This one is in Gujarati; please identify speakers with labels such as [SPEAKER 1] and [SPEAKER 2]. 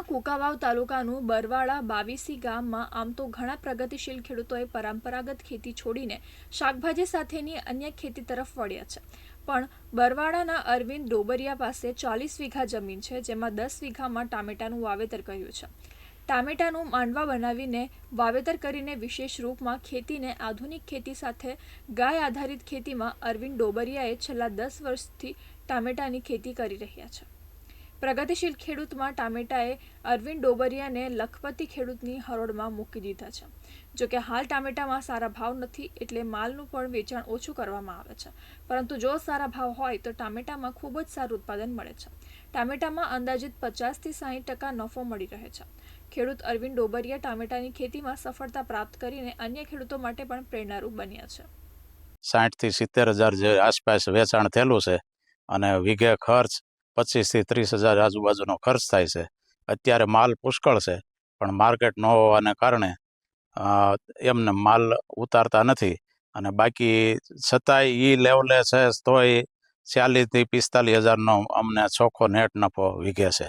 [SPEAKER 1] કુંકાવાવ તાલુકાનું બરવાડા બાવીસી ગામમાં આમ તો ઘણા પ્રગતિશીલ ખેડૂતોએ પરંપરાગત ખેતી છોડીને શાકભાજી સાથેની અન્ય ખેતી તરફ વળ્યા છે. પણ બરવાડાના અરવિંદ ડોબરિયા પાસે 40 વીઘા જમીન છે, જેમાં 10 વીઘામાં ટામેટાનું વાવેતર કર્યું છે. ટામેટાનું માંડવા બનાવીને વાવેતર કરીને વિશેષ રૂપમાં ખેતીને આધુનિક ખેતી સાથે ગાય આધારિત ખેતીમાં અરવિંદ ડોબરિયાએ છેલ્લા 10 વર્ષથી ટામેટાની ખેતી કરી રહ્યા છે. પ્રગતિશીલ ખેડૂતમાં ટામેટાએ અરવિંદ ડોબરિયાને લખપતિ ખેડૂતની હરોળમાં મૂકી દીધા છે. જોકે હાલ ટામેટામાં સારા ભાવ નથી, એટલે માલનું પણ વેચાણ ઓછું કરવામાં આવે છે. પરંતુ જો સારા ભાવ હોય તો ટામેટામાં ખૂબ જ સારું ઉત્પાદન મળે છે. ટામેટામાં અંદાજિત 50 થી 60% નફો મળી રહે છે. ખેડૂત અરવિંદ ડોબરિયા ટામેટાની ખેતીમાં સફળતા પ્રાપ્ત કરીને અન્ય ખેડૂતો માટે પણ પ્રેરણારૂપ બન્યા છે.
[SPEAKER 2] 60 થી 70 હજાર જે આસપાસ વેચાણ થયેલું છે અને વીઘે ખર્ચ 25 થી 30 હજાર આજુબાજુનો ખર્ચ થાય છે. અત્યારે માલ પુષ્કળ છે, પણ માર્કેટ ન હોવાને કારણે એમને માલ ઉતારતા નથી. અને બાકી છતાંય એ લેવલે છે તોય 40 થી 45 હજારનો અમને ચોખ્ખો નેટ નફો વીઘે છે.